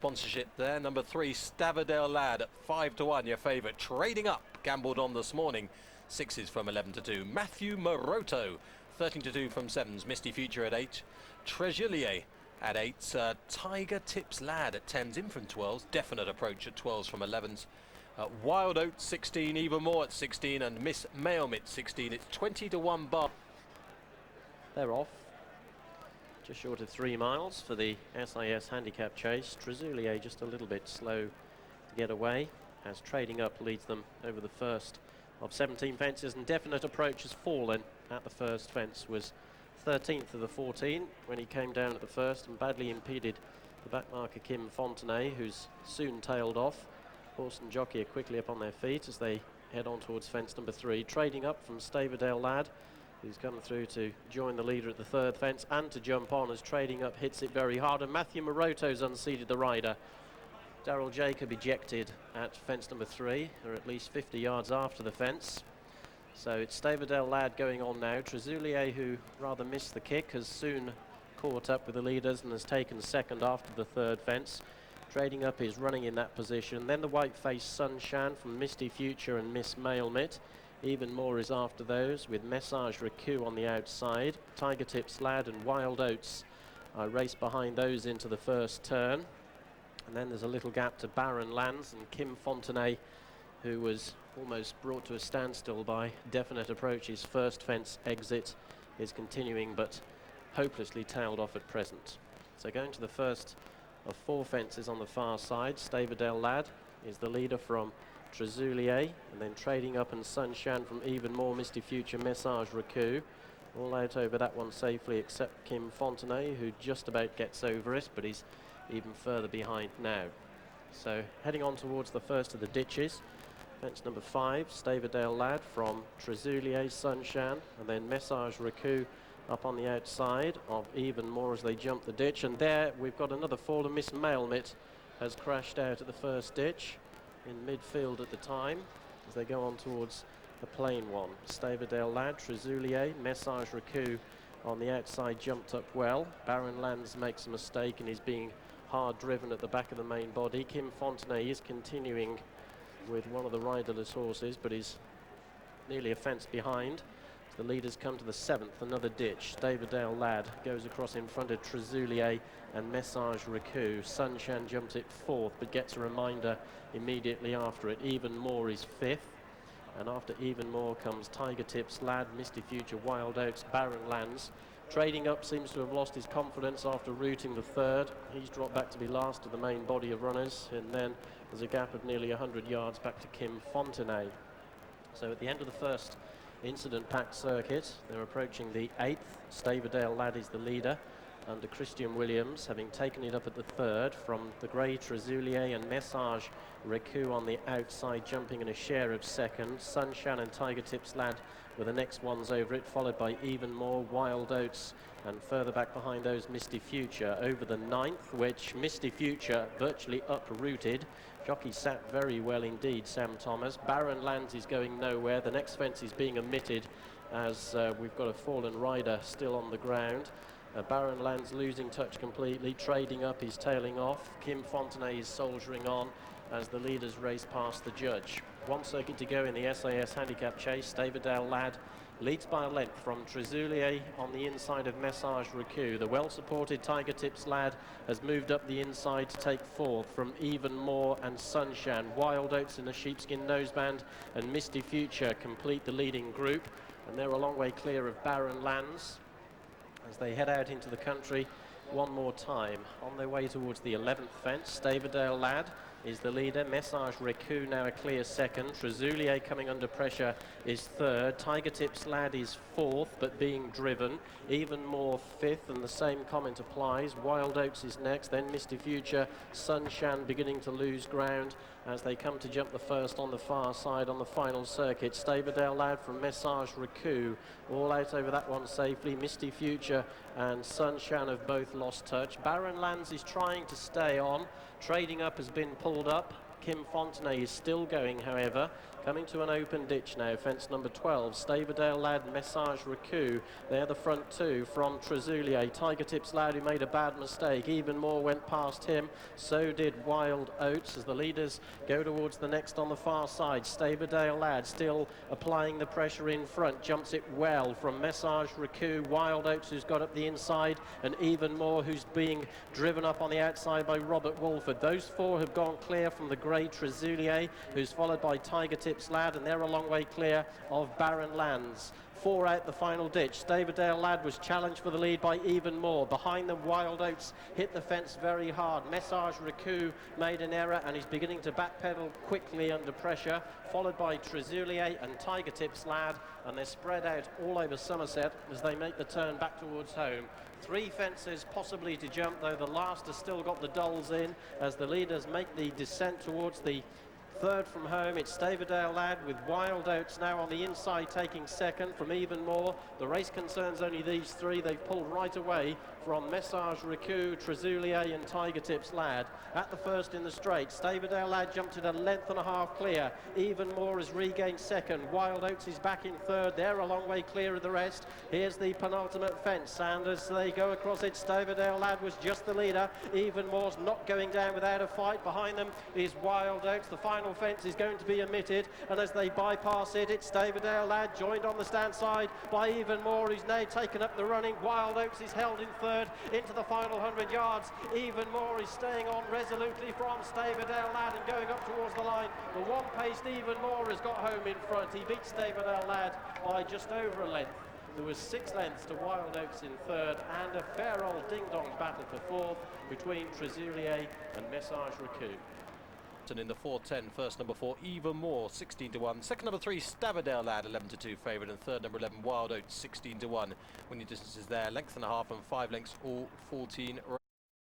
Sponsorship there. Number 3, Staverdale Lad at 5-1, your favourite. Trading up, gambled on this morning. 6s from 11-2. Matthew Moroto, 13-2 from 7s. Misty Future at 8. Trezulier at 8s. Tiger Tips Lad at 10s, in from 12s. Definite Approach at 12s from 11s. Wild Oats 16, even more at 16, and Miss Mailmit 16. It's 20-1 bar. They're off. Just short of 3 miles for the S.I.S. Handicap chase. Trezulier just a little bit slow to get away, as Trading Up leads them over the first of 17 fences, and Definite Approach has fallen at the first fence. Was 13th of the 14 when he came down at the first and badly impeded the backmarker Kim Fontenay, who's soon tailed off. Horse and jockey are quickly up on their feet as they head on towards fence number 3. Trading Up from Staverdale Lad, who's come through to join the leader at the third fence and to jump on as Trading Up hits it very hard, and Matthew Moroto's unseated the rider. Darryl Jacob ejected at fence number 3, or at least 50 yards after the fence. So it's Staverdale Lad going on now. Trezulier, who rather missed the kick, has soon caught up with the leaders and has taken second after the third fence. Trading Up is running in that position. Then the white-faced Sunshine from Misty Future and Miss Mailmit. Even More is after those, with Message Riku on the outside. Tiger Tips Lad and Wild Oats race behind those into the first turn. And then there's a little gap to Barren Lands, and Kim Fontenay, who was almost brought to a standstill by Definite Approach's first fence exit, is continuing but hopelessly tailed off at present. So going to the first of 4 fences on the far side, Staverdale Lad is the leader from Trezulier, and then Trading Up and Sunshine from Even More, Misty Future, Message Riku. All out over that one safely except Kim Fontenay, who just about gets over it, but he's even further behind now. So heading on towards the first of the ditches, fence number 5, Staverdale Lad from Trezulier, Sunshine, and then Message Riku up on the outside of Even More as they jump the ditch. And there we've got another fall, and Miss Mailmit has crashed out at the first ditch in midfield at the time as they go on towards the plain one. Staverdale Lad, Trezulier, Message Riku on the outside jumped up well. Barren Lands makes a mistake and is being hard driven at the back of the main body. Kim Fontenay is continuing with one of the riderless horses, but is nearly a fence behind. The leaders come to the 7th, another ditch. Staverdale Lad goes across in front of Trezulier and Message Riku. Sunshine jumps it 4th, but gets a reminder immediately after it. Even More is 5th, and after Even More comes Tiger Tips Lad, Misty Future, Wild Oats, Barren Lands. Trading Up seems to have lost his confidence after routing the 3rd. He's dropped back to be last of the main body of runners, and then there's a gap of nearly 100 yards back to Kim Fontenay. So at the end of the first incident-packed circuit, they're approaching the 8th. Staverdale Lad is the leader under Christian Williams, having taken it up at the 3rd from the grey Trezulier and Message Riku on the outside, jumping in a share of 2nd. Sunshine and Tiger Tips Lad were the next ones over it, followed by Even More, Wild Oats, and further back behind those Misty Future over the 9th, which Misty Future virtually uprooted. Jockey sat very well indeed, Sam Thomas. Barren Lands is going nowhere. The next fence is being omitted as we've got a fallen rider still on the ground. Barren Lands losing touch completely. Trading Up is tailing off. Kim Fontenay is soldiering on as the leaders race past the judge. 1 circuit to go in the S.I.S. Handicap chase. Staverdale Lad leads by a length from Trezulier on the inside of Message Riku. The well-supported Tiger Tips Lad has moved up the inside to take 4th from Even More and Sunshine. Wild Oats in the sheepskin noseband and Misty Future complete the leading group, and they're a long way clear of Barren Lands as they head out into the country one more time. On their way towards the 11th fence, Staverdale Lad is the leader. Message Riku now a clear 2nd. Trezulier coming under pressure is 3rd. Tiger Tips Lad is 4th, but being driven. Even More 5th, and the same comment applies. Wild Oats is next, then Misty Future. Sunshine beginning to lose ground as they come to jump the first on the far side on the final circuit. Staverdale Lad from Message Riku all out over that one safely. Misty Future and Sunshine have both lost touch. Barren Lands is trying to stay on. Trading Up has been pulled up Kim Fontenay is still going, however. Coming to an open ditch now, fence number 12, Staverdale Lad, Message Recou. They're the front two from Trezulier. Tiger Tips Lad, who made a bad mistake. Even More went past him. So did Wild Oats as the leaders go towards the next on the far side. Staverdale Lad still applying the pressure in front. Jumps it well from Message Recou. Wild Oats, who's got up the inside, and Even More, who's being driven up on the outside by Robert Walford. Those four have gone clear from the grey Trezulier, who's followed by Tiger Tips Lad, and they're a long way clear of Barren Lands. 4 out the final ditch. Staverdale Lad was challenged for the lead by Even More. Behind them, Wild Oats hit the fence very hard. Message Recou made an error and is beginning to backpedal quickly under pressure, followed by Trezulier and Tiger Tips Lad, and they're spread out all over Somerset as they make the turn back towards home. 3 fences possibly to jump, though the last has still got the dolls in as the leaders make the descent towards the third from home. It's Staverdale Lad with Wild Oats now on the inside taking second from Even More. The race concerns only these 3. They've pulled right away from Message Recou, Trezulier and Tiger Tips Lad. At the first in the straight, Staverdale Lad jumped at a length and a half clear. Even More has regained second. Wild Oats is back in third. They're a long way clear of the rest. Here's the penultimate fence, and as they go across it, Staverdale Lad was just the leader. Even More's not going down without a fight. Behind them is Wild Oats. The final fence is going to be omitted, and as they bypass it, it's Staverdale Lad joined on the stand side by Even More, who's now taken up the running. Wild Oats is held in third into the final 100 yards. Even More is staying on resolutely from Staverdale Lad and going up towards the line. The one-paced Even More has got home in front. He beat Staverdale Lad by just over a length. There was 6 lengths to Wild Oats in third, and a fair old ding-dong battle for fourth between Trezulier and Message Recou. In the 4:10, first number 4, Even More, 16 to 1. Second number 3, Staverdale Lad, 11 to 2 favourite, and third number 11, Wild Oats, 16 to 1. Winning distances there, length and a half and 5 lengths, all 14.